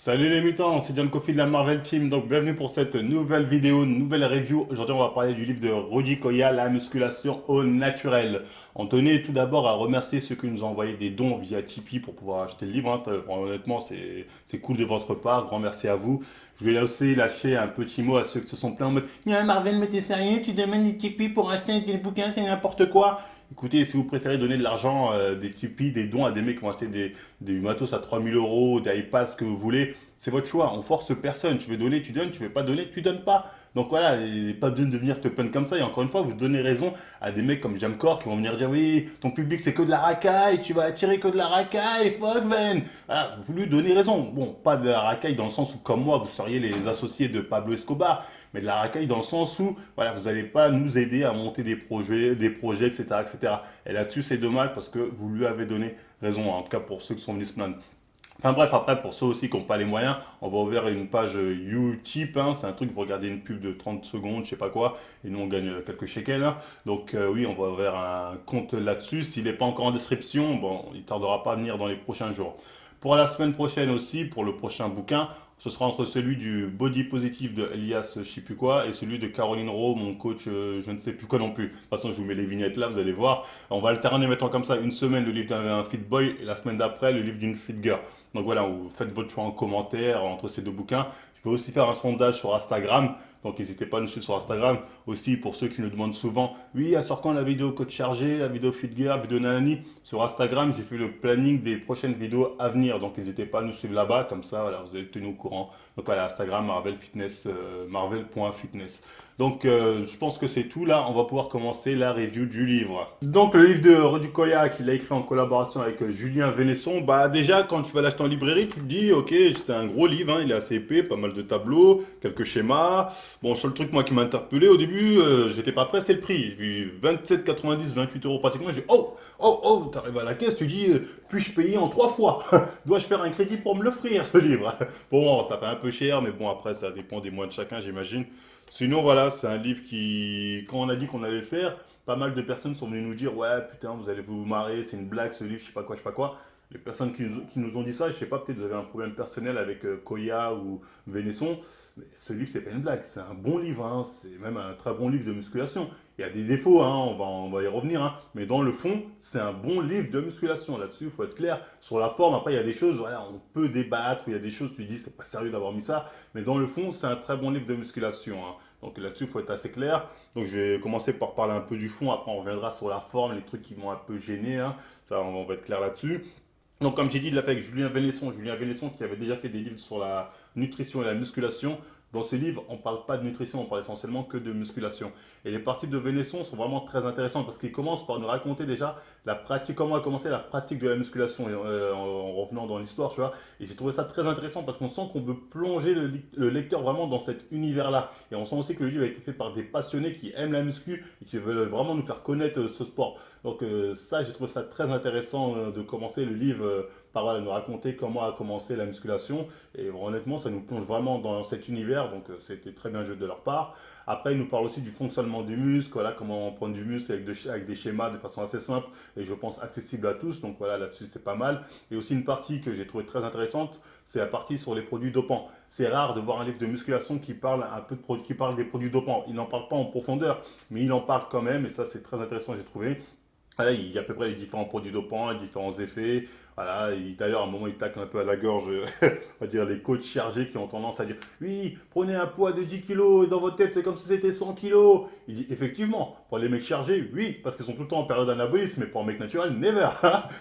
Salut les mutants, c'est John Coffey de la Marvel Team, donc bienvenue pour cette nouvelle vidéo, une nouvelle review. Aujourd'hui on va parler du livre de Rudy Koya, La musculation au naturel. On tenait tout d'abord à remercier ceux qui nous ont envoyé des dons via Tipeee pour pouvoir acheter le livre. Honnêtement, c'est cool de votre part, grand merci à vous. Je vais aussi lâcher un petit mot à ceux qui se sont plaints en mode Marvel, mais t'es sérieux, tu demandes des Tipeee pour acheter des bouquins, c'est n'importe quoi. Écoutez, si vous préférez donner de l'argent, des Tipeee, des dons à des mecs qui vont acheter des matos à 3 000 euros, des iPads, ce que vous voulez, c'est votre choix. On force personne. Tu veux donner, tu donnes. Tu veux pas donner, tu donnes pas. Donc voilà, et pas besoin de venir te plaindre comme ça. Et encore une fois, vous donnez raison à des mecs comme Jamcore qui vont venir dire oui, ton public c'est que de la racaille, tu vas attirer que de la racaille, fuck Ven. Voilà, vous lui donnez raison. Bon, pas de la racaille dans le sens où, comme moi, vous seriez les associés de Pablo Escobar, mais de la racaille dans le sens où, voilà, vous n'allez pas nous aider à monter des projets, etc., etc. Et cetera. Et là-dessus, c'est dommage parce que vous lui avez donné raison, en tout cas pour ceux qui sont venus se plaindre. Enfin bref, après, pour ceux aussi qui n'ont pas les moyens, on va ouvrir une page Utip, hein, c'est un truc, vous regardez une pub de 30 secondes, je sais pas quoi, et nous on gagne quelques shekels, hein. Donc oui, on va ouvrir un compte là-dessus. S'il n'est pas encore en description, bon, il tardera pas à venir dans les prochains jours. Pour la semaine prochaine aussi, pour le prochain bouquin, ce sera entre celui du Body Positive de Elias je sais plus quoi et celui de Caroline Rowe, mon coach je ne sais plus quoi non plus. De toute façon, je vous mets les vignettes là, vous allez voir. On va alterner maintenant comme ça une semaine le livre d'un fit boy et la semaine d'après le livre d'une fit girl. Donc voilà, vous faites votre choix en commentaire entre ces deux bouquins. Je vais aussi faire un sondage sur Instagram. Donc n'hésitez pas à nous suivre sur Instagram. Aussi pour ceux qui nous demandent souvent, oui, elle sort quand la vidéo code chargé, la vidéo fit girl, la vidéo nanani. Sur Instagram, j'ai fait le planning des prochaines vidéos à venir. Donc n'hésitez pas à nous suivre là-bas. Comme ça, voilà, vous allez être tenu au courant. Donc voilà, Instagram, Marvel Fitness, marvel.fitness. Donc je pense que c'est tout. Là, on va pouvoir commencer la review du livre. Donc le livre de Rudy Koya qu'il a écrit en collaboration avec Julien Vénesson. Bah déjà, quand tu vas l'acheter en librairie, tu te dis, ok, c'est un gros livre, hein, il est assez épais, pas mal de tableaux, quelques schémas. Bon, le seul truc moi qui m'a interpellé au début, j'étais pas prêt, c'est le prix. J'ai vu 27,90, 28 euros pratiquement. J'ai dit, oh, oh, oh, t'arrives à la caisse, tu dis, puis-je payer en 3 fois? Dois-je faire un crédit pour me l'offrir, ce livre? Bon, ça fait un peu cher, mais bon, après, ça dépend des mois de chacun, j'imagine. Sinon, voilà, c'est un livre qui, quand on a dit qu'on allait le faire, pas mal de personnes sont venues nous dire, ouais, putain, vous allez vous marrer, c'est une blague ce livre, je sais pas quoi, je sais pas quoi. Les personnes qui nous ont dit ça, je sais pas, peut-être vous avez un problème personnel avec Koya ou Vénesson, mais ce livre, c'est pas une blague, c'est un bon livre, hein, c'est même un très bon livre de musculation. Il y a des défauts, hein, on va y revenir, hein, mais dans le fond, c'est un bon livre de musculation. Là-dessus, il faut être clair. Sur la forme, après, il y a des choses, voilà, on peut débattre, il y a des choses, tu dis, c'est pas sérieux d'avoir mis ça, mais dans le fond, c'est un très bon livre de musculation, hein. Donc là-dessus, il faut être assez clair. Donc je vais commencer par parler un peu du fond, après on reviendra sur la forme, les trucs qui m'ont un peu gêné, hein. Ça, on va être clair là-dessus. Donc, comme j'ai dit, il l'a fait avec Julien Vénesson qui avait déjà fait des livres sur la nutrition et la musculation. Dans ces livres, on ne parle pas de nutrition, on parle essentiellement que de musculation. Et les parties de Vénesson sont vraiment très intéressantes parce qu'il commence par nous raconter déjà la pratique, comment a commencé la pratique de la musculation en revenant dans l'histoire, tu vois. Et j'ai trouvé ça très intéressant parce qu'on sent qu'on veut plonger le lecteur vraiment dans cet univers-là. Et on sent aussi que le livre a été fait par des passionnés qui aiment la muscu et qui veulent vraiment nous faire connaître ce sport. Donc ça, j'ai trouvé ça très intéressant de commencer le livre par voilà, nous raconter comment a commencé la musculation. Et honnêtement, ça nous plonge vraiment dans cet univers, donc c'était très bien joué de leur part. Après, il nous parle aussi du fonctionnement du muscle, voilà, comment prendre du muscle avec des schémas de façon assez simple et je pense accessible à tous. Donc voilà, là-dessus, c'est pas mal. Et aussi une partie que j'ai trouvée très intéressante, c'est la partie sur les produits dopants. C'est rare de voir un livre de musculation qui parle un peu qui parle des produits dopants. Il n'en parle pas en profondeur, mais il en parle quand même et ça, c'est très intéressant, j'ai trouvé. Voilà, il y a à peu près les différents produits dopants, les différents effets. Voilà, d'ailleurs, à un moment, il tacle un peu à la gorge, on va dire, les coachs chargés qui ont tendance à dire oui, prenez un poids de 10 kilos et dans votre tête, c'est comme si c'était 100 kilos. Il dit effectivement, pour les mecs chargés, oui, parce qu'ils sont tout le temps en période d'anabolisme, mais pour un mec naturel, never.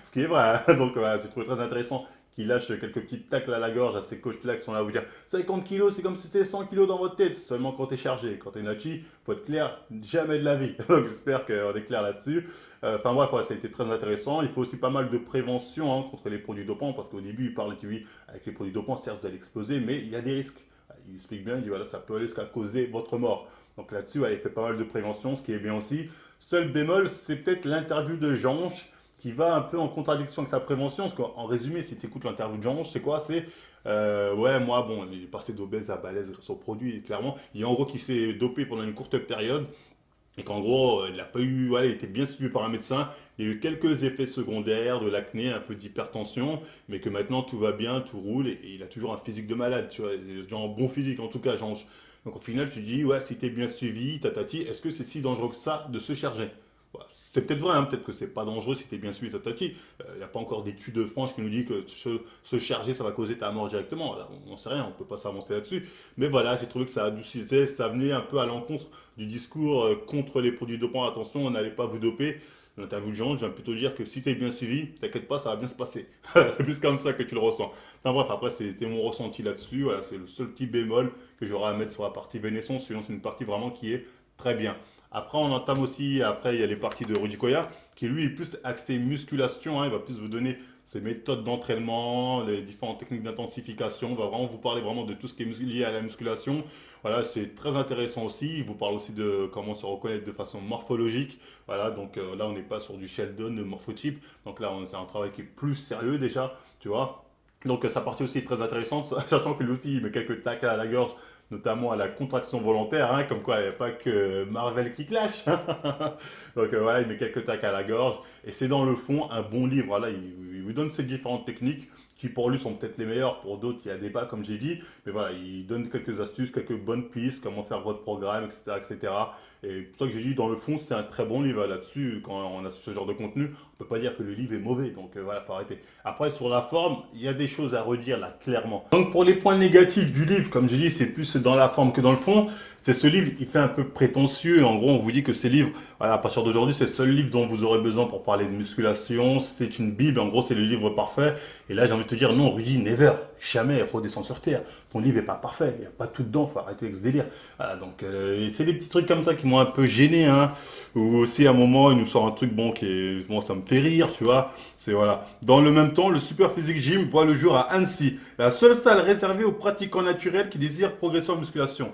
Ce qui est vrai. Donc, voilà, j'ai trouvé très intéressant qu'il lâche quelques petites tacles à la gorge à ces coachs-là qui sont là à vous dire 50 kilos, c'est comme si c'était 100 kilos dans votre tête, seulement quand t'es chargé. Quand t'es nati, faut être clair, jamais de la vie. Donc j'espère qu'on est clair là-dessus. Enfin bref, ouais, ça a été très intéressant. Il faut aussi pas mal de prévention hein, contre les produits dopants, parce qu'au début, il parlait, tu vois, avec les produits dopants, certes, vous allez exploser, mais il y a des risques. Il explique bien, il dit voilà, ça peut aller jusqu'à causer votre mort. Donc là-dessus, ouais, il fait pas mal de prévention, ce qui est bien aussi. Seul bémol, c'est peut-être l'interview de Janche qui va un peu en contradiction avec sa prévention. Parce qu'en résumé, si tu écoutes l'interview de Janche, c'est quoi? C'est ouais, moi, bon, il est passé d'obèse à balèze grâce au produit, clairement. Il y a en gros qui s'est dopé pendant une courte période. Et qu'en gros, il n'a pas eu, voilà, il était bien suivi par un médecin. Il y a eu quelques effets secondaires, de l'acné, un peu d'hypertension, mais que maintenant tout va bien, tout roule, et il a toujours un physique de malade, tu vois, genre un bon physique en tout cas. Genre, donc au final, tu te dis, ouais, si t'es bien suivi, tatati, est-ce que c'est si dangereux que ça de se charger? Bah, c'est peut-être vrai, hein, peut-être que c'est pas dangereux si t'es bien suivi, tatati. Il n'y a pas encore d'études franches qui nous dit que se charger, ça va causer ta mort directement. Là, on n'en sait rien, on peut pas s'avancer là-dessus. Mais voilà, j'ai trouvé que ça adoucissait, ça venait un peu à l'encontre du discours contre les produits dopants. Attention, on n'allait pas vous doper. Dans l'interview de Jean, je viens plutôt dire que si tu es bien suivi, t'inquiète pas, ça va bien se passer. C'est plus comme ça que tu le ressens. Enfin bref, après, c'était mon ressenti là-dessus. Voilà, c'est le seul petit bémol que j'aurai à mettre sur la partie Vénesson. Sinon, c'est une partie vraiment qui est très bien. Après, on entame aussi, après, il y a les parties de Rudy Koya, qui lui est plus axé musculation, hein. Il va plus vous donner ses méthodes d'entraînement, les différentes techniques d'intensification. On va vraiment vous parler vraiment de tout ce qui est lié à la musculation. Voilà, c'est très intéressant aussi. Il vous parle aussi de comment se reconnaître de façon morphologique. Voilà, donc là, on n'est pas sur du Sheldon de morphotype. Donc là, c'est un travail qui est plus sérieux déjà, tu vois. Donc sa partie aussi est très intéressante, sachant que lui aussi il met quelques tacs à la gorge, notamment à la contraction volontaire, hein, comme quoi il n'y a pas que Marvel qui clash. Donc voilà, il met quelques tacs à la gorge, et c'est dans le fond un bon livre. Voilà, il vous donne ces différentes techniques qui pour lui sont peut-être les meilleures, pour d'autres il y a débat comme j'ai dit, mais voilà, il donne quelques astuces, quelques bonnes pistes, comment faire votre programme, etc. etc. Et cetera. Et pour ça que j'ai dit, dans le fond, c'est un très bon livre là-dessus. Quand on a ce genre de contenu, on peut pas dire que le livre est mauvais. Donc voilà, faut arrêter. Après, sur la forme, il y a des choses à redire là, clairement. Donc pour les points négatifs du livre, comme j'ai dit, c'est plus dans la forme que dans le fond. C'est ce livre, il fait un peu prétentieux. En gros, on vous dit que ces livres, voilà, à partir d'aujourd'hui, c'est le seul livre dont vous aurez besoin pour parler de musculation. C'est une bible. En gros, c'est le livre parfait. Et là, j'ai envie de te dire, non, Rudy, never, jamais redescend sur terre. Ton livre est pas parfait. Il n'y a pas tout dedans. Faut arrêter avec ce délire. Voilà, donc c'est des petits trucs comme ça qui m'ont un peu gêné, hein. Ou aussi à un moment, il nous sort un truc bon qui est, bon, ça me fait rire, tu vois. C'est voilà. Dans le même temps, le Super Physique Gym voit le jour à Annecy, la seule salle réservée aux pratiquants naturels qui désirent progresser en musculation.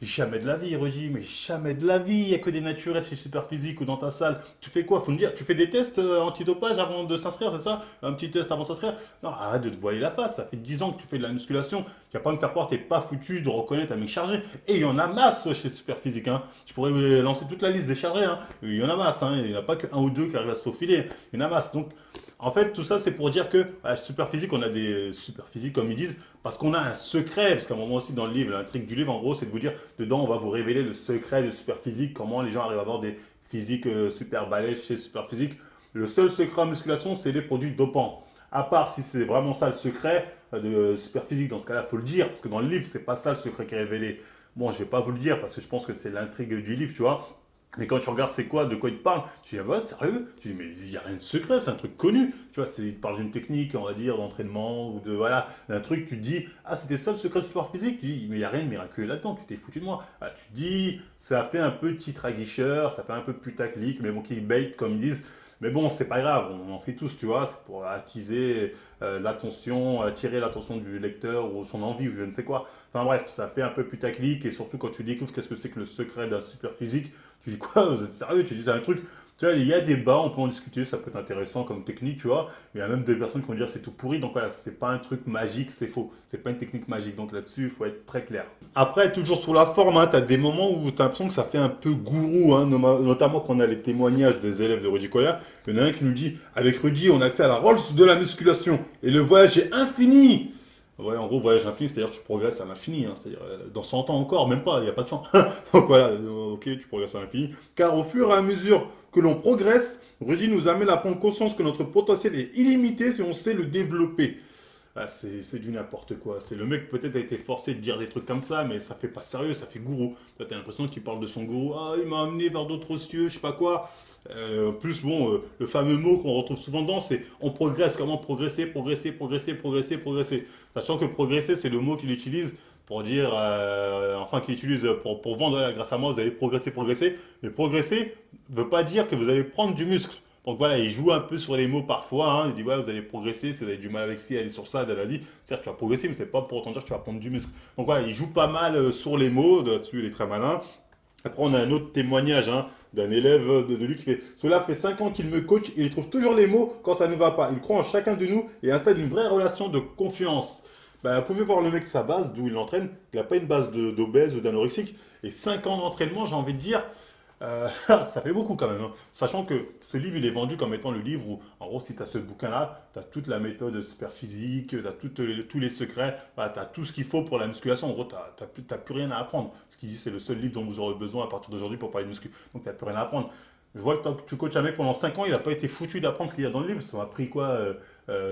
Jamais de la vie, Rudy, mais jamais de la vie. Il n'y a que des naturels chez Superphysique ou dans ta salle. Tu fais quoi? Faut me dire, tu fais des tests antidopage avant de s'inscrire, c'est ça? Un petit test avant de s'inscrire? Non, arrête de te voiler la face. Ça fait 10 ans que tu fais de la musculation. Tu vas pas me faire croire que t'es pas foutu de reconnaître un mec chargé. Et il y en a masse chez Superphysique, hein. Je pourrais vous lancer toute la liste des chargés, hein. Il y en a masse, hein. Il n'y en a pas qu'un ou deux qui arrivent à se faufiler. Il y en a masse. Donc, en fait, tout ça, c'est pour dire que à Superphysique, on a des Superphysiques, comme ils disent, parce qu'on a un secret. Parce qu'à un moment aussi, dans le livre, l'intrigue du livre, en gros, c'est de vous dire, dedans, on va vous révéler le secret de Superphysique, comment les gens arrivent à avoir des physiques super balèzes chez Superphysique. Le seul secret en musculation, c'est les produits dopants. À part si c'est vraiment ça le secret de Superphysique, dans ce cas-là, il faut le dire, parce que dans le livre, c'est pas ça le secret qui est révélé. Bon, je vais pas vous le dire, parce que je pense que c'est l'intrigue du livre, tu vois. Mais quand tu regardes c'est quoi, de quoi il te parle, tu dis, ah ouais, sérieux? Tu dis, mais il n'y a rien de secret, c'est un truc connu. Tu vois, il te parle d'une technique, on va dire, d'entraînement, ou de, voilà, d'un truc, tu te dis, ah, c'était ça le secret du sport physique? Tu dis, mais il n'y a rien de miraculeux là-dedans, tu t'es foutu de moi. Ah, tu te dis, ça fait un peu petit raguicheur, ça fait un peu putaclic, mais bon, clickbait, comme ils disent. Mais bon, c'est pas grave, on en fait tous, tu vois, c'est pour attiser l'attention, attirer l'attention du lecteur ou son envie ou je ne sais quoi. Enfin bref, ça fait un peu putaclic et surtout quand tu découvres qu'est-ce que c'est que le secret d'un super physique, tu dis quoi, vous êtes sérieux? Tu dis c'est un truc. Tu vois, il y a des bas, on peut en discuter, ça peut être intéressant comme technique, tu vois. Mais il y a même des personnes qui vont dire c'est tout pourri, donc voilà, c'est pas un truc magique, c'est faux. C'est pas une technique magique, donc là-dessus, il faut être très clair. Après, toujours sur la forme, hein, tu as des moments où tu as l'impression que ça fait un peu gourou, hein, notamment quand on a les témoignages des élèves de Rudy Koya. Il y en a un qui nous dit avec Rudy, on a accès à la Rolls de la musculation et le voyage est infini. Ouais, en gros, voyage infini, c'est-à-dire que tu progresses à l'infini, hein, c'est-à-dire dans 100 ans encore, même pas, il n'y a pas de fin. Donc voilà, ok, tu progresses à l'infini. Car au fur et à mesure que l'on progresse, Rudy nous amène à prendre conscience que notre potentiel est illimité si on sait le développer. Ah, c'est du n'importe quoi. C'est le mec peut-être a été forcé de dire des trucs comme ça, mais ça fait pas sérieux, ça fait gourou. T'as l'impression qu'il parle de son gourou. Ah, il m'a amené vers d'autres cieux, je sais pas quoi. En plus, bon, le fameux mot qu'on retrouve souvent dedans, c'est on progresse. Comment progresser, progresser, progresser, progresser, progresser. Sachant que progresser, c'est le mot qu'il utilise pour dire, enfin qu'il utilise pour vendre, grâce à moi, vous allez progresser, progresser. Mais progresser ne veut pas dire que vous allez prendre du muscle. Donc voilà, il joue un peu sur les mots parfois, hein. Il dit, ouais, vous allez progresser, si vous avez du mal avec ci, allez sur ça, elle a dit, certes, tu vas progresser, mais c'est pas pour autant dire que tu vas prendre du muscle. Donc voilà, il joue pas mal sur les mots, là-dessus, il est très malin. Après, on a un autre témoignage, hein, d'un élève de lui qui fait, cela fait 5 ans qu'il me coach, et il trouve toujours les mots quand ça ne va pas. Il croit en chacun de nous et installe une vraie relation de confiance. Bah, vous pouvez voir le mec sa base, d'où il entraîne. Il n'a pas une base d'obèse ou d'anorexique. Et 5 ans d'entraînement, j'ai envie de dire, Ça fait beaucoup quand même, hein. Sachant que ce livre, il est vendu comme étant le livre où, en gros, si tu as ce bouquin-là, tu as toute la méthode super physique, tu as tous les secrets, voilà, tu as tout ce qu'il faut pour la musculation. En gros, tu n'as plus rien à apprendre. Ce qui dit, c'est le seul livre dont vous aurez besoin à partir d'aujourd'hui pour parler de muscu. Donc, tu n'as plus rien à apprendre. Je vois que tu coaches un mec pendant 5 ans, il n'a pas été foutu d'apprendre ce qu'il y a dans le livre. Ça m'a pris quoi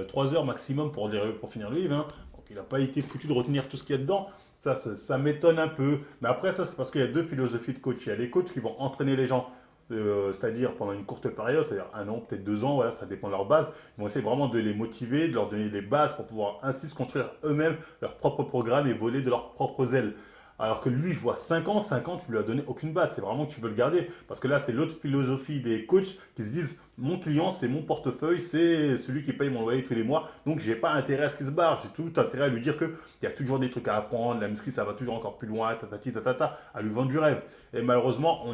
3 heures maximum pour finir le livre, hein. Donc, il n'a pas été foutu de retenir tout ce qu'il y a dedans. Ça m'étonne un peu. Mais après, ça, c'est parce qu'il y a deux philosophies de coach. Il y a les coachs qui vont entraîner les gens, c'est-à-dire pendant une courte période, c'est-à-dire 1 an, peut-être 2 ans, voilà, ça dépend de leur base. Ils vont essayer vraiment de les motiver, de leur donner les bases pour pouvoir ainsi se construire eux-mêmes leur propre programme et voler de leurs propres ailes. Alors que lui, je vois 5 ans, tu lui as donné aucune base. C'est vraiment que tu veux le garder. Parce que là, c'est l'autre philosophie des coachs qui se disent, mon client, c'est mon portefeuille, c'est celui qui paye mon loyer tous les mois. Donc, j'ai pas intérêt à ce qu'il se barre. J'ai tout intérêt à lui dire qu'il y a toujours des trucs à apprendre. La muscu, ça va toujours encore plus loin, tatati, tatata, à lui vendre du rêve. Et malheureusement,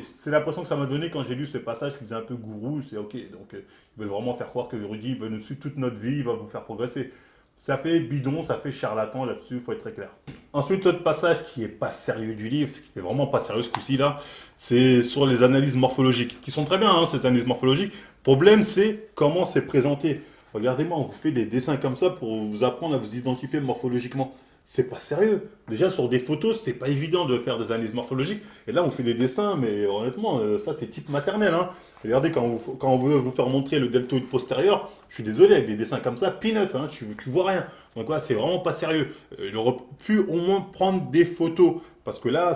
c'est l'impression que ça m'a donné quand j'ai lu ce passage qui faisait un peu gourou. C'est ok. Donc, ils veulent vraiment faire croire que Rudy veut nous suivre toute notre vie, il va vous faire progresser. Ça fait bidon, ça fait charlatan là-dessus, il faut être très clair. Ensuite, l'autre passage qui est pas sérieux du livre, ce qui est vraiment pas sérieux ce coup-ci là, c'est sur les analyses morphologiques, qui sont très bien, hein, ces analyses morphologiques. Le problème, c'est comment c'est présenté. Regardez-moi, on vous fait des dessins comme ça pour vous apprendre à vous identifier morphologiquement. C'est pas sérieux. Déjà, sur des photos, c'est pas évident de faire des analyses morphologiques. Et là, on fait des dessins, mais honnêtement, ça, c'est type maternel, hein. Regardez, quand on veut vous faire montrer le deltoïde postérieur, je suis désolé, avec des dessins comme ça, peanut, hein, tu vois rien. Donc, voilà, c'est vraiment pas sérieux. Il aurait pu au moins prendre des photos. Parce que là,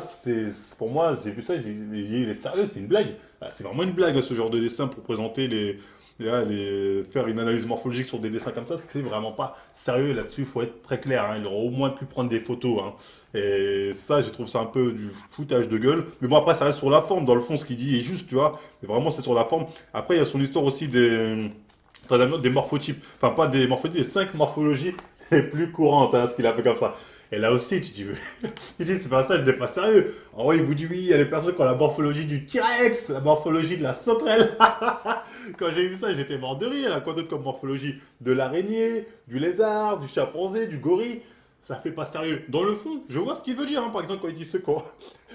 pour moi, j'ai vu ça, il est sérieux, c'est une blague. Ah, c'est vraiment une blague, ce genre de dessin pour présenter faire une analyse morphologique sur des dessins comme ça, c'est vraiment pas sérieux là-dessus, il faut être très clair, hein. Il aurait au moins pu prendre des photos, hein. Et ça, je trouve ça un peu du foutage de gueule. Mais bon, après, ça reste sur la forme. Dans le fond, ce qu'il dit est juste, tu vois. Mais vraiment, c'est sur la forme. Après, il y a son histoire aussi des morphotypes. Enfin, pas des morphotypes, des 5 morphologies les plus courantes, hein, ce qu'il a fait comme ça. Et là aussi, tu dis, tu dis, c'est pas ça, je n'ai pas sérieux. En vrai, il vous dit, oui, il y a les personnes qui ont la morphologie du T-Rex, la morphologie de la sauterelle. Quand j'ai vu ça, j'étais mort de rire. Elle a quoi d'autre comme morphologie? De l'araignée, du lézard, du chimpanzé, du gorille. Ça fait pas sérieux. Dans le fond, je vois ce qu'il veut dire, hein. Par exemple, quand il dit ce qu'on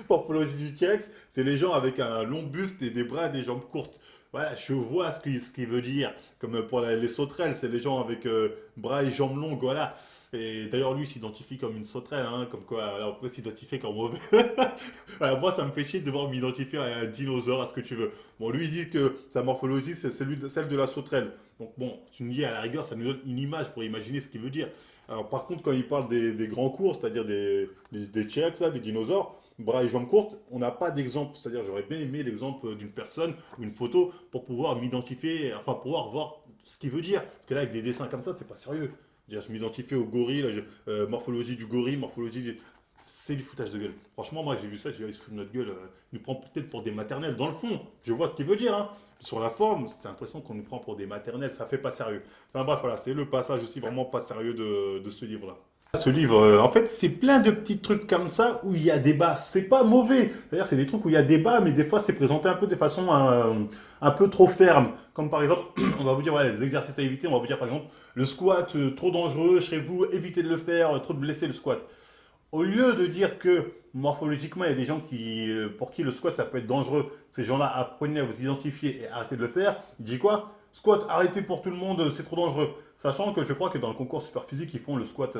morphologie du T-Rex, c'est les gens avec un long buste et des bras et des jambes courtes. Voilà, je vois ce qu'il veut dire. Comme pour les sauterelles, c'est les gens avec bras et jambes longues, voilà. Et d'ailleurs, lui il s'identifie comme une sauterelle, hein, comme quoi voilà, on peut s'identifier comme mauvais. Voilà, moi, ça me fait chier de devoir m'identifier à un dinosaure, à ce que tu veux. Bon, lui, il dit que sa morphologie, c'est celle de la sauterelle. Donc, bon, tu me dis à la rigueur, ça nous donne une image pour imaginer ce qu'il veut dire. Alors, par contre, quand il parle des grands cours, c'est-à-dire des T-Rex, là, des dinosaures, bras et jambes courtes, on n'a pas d'exemple. C'est-à-dire, j'aurais bien aimé l'exemple d'une personne ou une photo pour pouvoir m'identifier, enfin, pouvoir voir ce qu'il veut dire. Parce que là, avec des dessins comme ça, c'est pas sérieux. Je m'identifie au gorille, là, morphologie du gorille, c'est du foutage de gueule. Franchement, moi j'ai vu ça, j'ai dit, il se fout de notre gueule. Il nous prend peut-être pour des maternelles. Dans le fond, je vois ce qu'il veut dire, hein. Sur la forme, c'est l'impression qu'on nous prend pour des maternelles, ça fait pas sérieux. Enfin bref, voilà, c'est le passage aussi vraiment pas sérieux de ce livre-là. Ce livre, en fait, c'est plein de petits trucs comme ça où il y a débat. C'est pas mauvais. D'ailleurs, c'est des trucs où il y a débat, mais des fois, c'est présenté un peu de façon un peu trop ferme. Comme par exemple, on va vous dire, ouais, les exercices à éviter. On va vous dire, par exemple, le squat, trop dangereux, chez vous, évitez de le faire, trop de blessés le squat. Au lieu de dire que morphologiquement, il y a des gens pour qui le squat, ça peut être dangereux, ces gens-là, apprenez à vous identifier et arrêtez de le faire, il dit quoi? Squat, arrêtez pour tout le monde, c'est trop dangereux. Sachant que je crois que dans le concours super physique, ils font le squat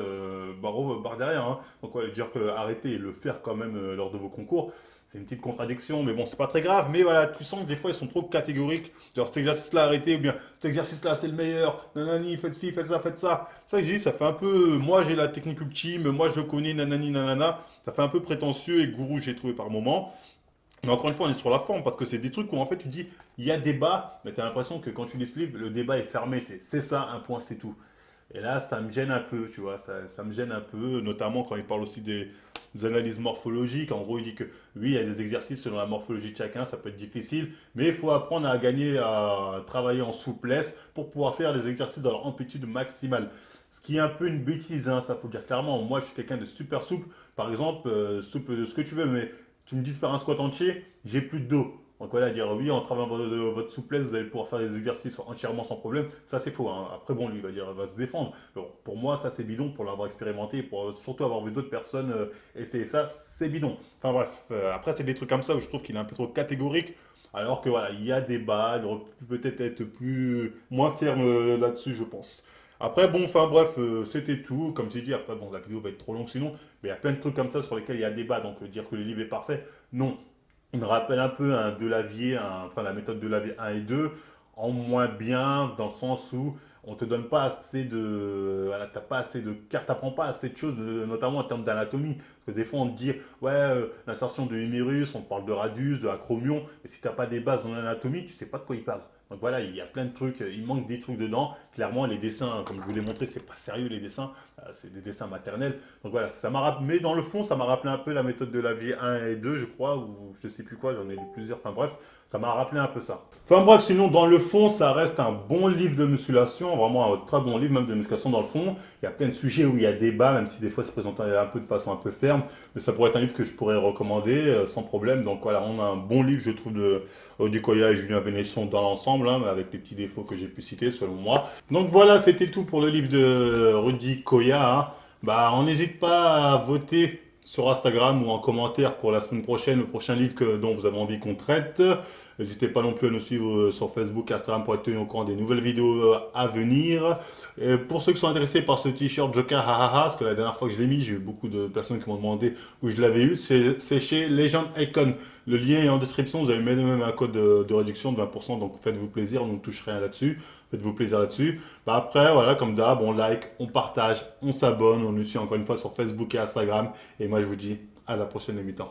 barre derrière, hein. Donc, ouais, dire que arrêtez et le faire quand même lors de vos concours, c'est une petite contradiction, mais bon, c'est pas très grave. Mais voilà, tu sens que des fois, ils sont trop catégoriques. Genre, cet exercice-là, arrêtez, ou bien cet exercice-là, c'est le meilleur. Nanani, faites ci, faites ça, faites ça. Ça, j'ai dit, ça fait un peu, moi, j'ai la technique ultime, moi, je connais, nanani, nanana. Ça fait un peu prétentieux et gourou, j'ai trouvé par moment. Mais encore une fois, on est sur la forme parce que c'est des trucs où en fait tu dis il y a débat, mais tu as l'impression que quand tu lis ce livre, le débat est fermé. C'est ça, un point, c'est tout. Et là, ça me gêne un peu, tu vois, ça me gêne un peu, notamment quand il parle aussi des analyses morphologiques. En gros, il dit que oui, il y a des exercices selon la morphologie de chacun, ça peut être difficile, mais il faut apprendre à gagner, à travailler en souplesse pour pouvoir faire les exercices dans leur amplitude maximale. Ce qui est un peu une bêtise, hein, ça faut le dire clairement. Moi, je suis quelqu'un de super souple, par exemple, souple de ce que tu veux, mais tu me dis de faire un squat entier, j'ai plus de dos. Donc voilà, dire oui, en travaillant votre souplesse, vous allez pouvoir faire des exercices entièrement sans problème, ça c'est faux, hein. Après bon, lui il va dire, il va se défendre. Bon, pour moi, ça c'est bidon pour l'avoir expérimenté, pour surtout avoir vu d'autres personnes essayer ça, c'est bidon. Enfin bref, après c'est des trucs comme ça où je trouve qu'il est un peu trop catégorique. Alors que voilà, il y a débat, il aurait pu peut-être être plus moins ferme là-dessus, je pense. Après, bon, enfin bref, c'était tout. Comme j'ai dit, après, bon, la vidéo va être trop longue sinon, mais il y a plein de trucs comme ça sur lesquels il y a débat. Donc, dire que le livre est parfait, non. Il me rappelle un peu un Delavier, enfin la méthode Delavier 1 et 2, en moins bien, dans le sens où on te donne pas assez de, voilà, t'as pas assez de cartes, t'apprends pas assez de choses, notamment en termes d'anatomie. Parce que des fois on te dit, ouais, l'insertion de humérus, on parle de radius, de acromion, mais si t'as pas des bases en anatomie, tu sais pas de quoi il parle. Donc voilà, il y a plein de trucs, il manque des trucs dedans. Clairement, les dessins, comme je vous l'ai montré, c'est pas sérieux les dessins, c'est des dessins maternels. Donc voilà, ça m'a rappelé, mais dans le fond, ça m'a rappelé un peu la méthode de la vie 1 et 2, je crois, ou je sais plus quoi, j'en ai lu plusieurs, enfin bref, ça m'a rappelé un peu ça. Enfin bref, sinon, dans le fond, ça reste un bon livre de musculation, vraiment un très bon livre, même de musculation dans le fond. Il y a plein de sujets où il y a débat, même si des fois c'est présenté un peu de façon un peu ferme, mais ça pourrait être un livre que je pourrais recommander sans problème. Donc voilà, on a un bon livre, je trouve, de Audi Koya et Julien Vénesson dans l'ensemble, hein, mais avec les petits défauts que j'ai pu citer selon moi. Donc voilà, c'était tout pour le livre de Rudy Koya, hein. Bah, on n'hésite pas à voter sur Instagram ou en commentaire pour la semaine prochaine, le prochain livre dont vous avez envie qu'on traite. N'hésitez pas non plus à nous suivre sur Facebook, Instagram pour être tenu au courant des nouvelles vidéos à venir. Et pour ceux qui sont intéressés par ce t-shirt Joker Hahaha, parce que la dernière fois que je l'ai mis, j'ai eu beaucoup de personnes qui m'ont demandé où je l'avais eu. C'est chez Legend Icon. Le lien est en description. Vous avez même un code de réduction de 20%. Donc faites-vous plaisir, on ne touche rien là-dessus. Faites-vous plaisir là-dessus. Bah après, voilà, comme d'hab, on like, on partage, on s'abonne. On nous suit encore une fois sur Facebook et Instagram. Et moi, je vous dis à la prochaine émission.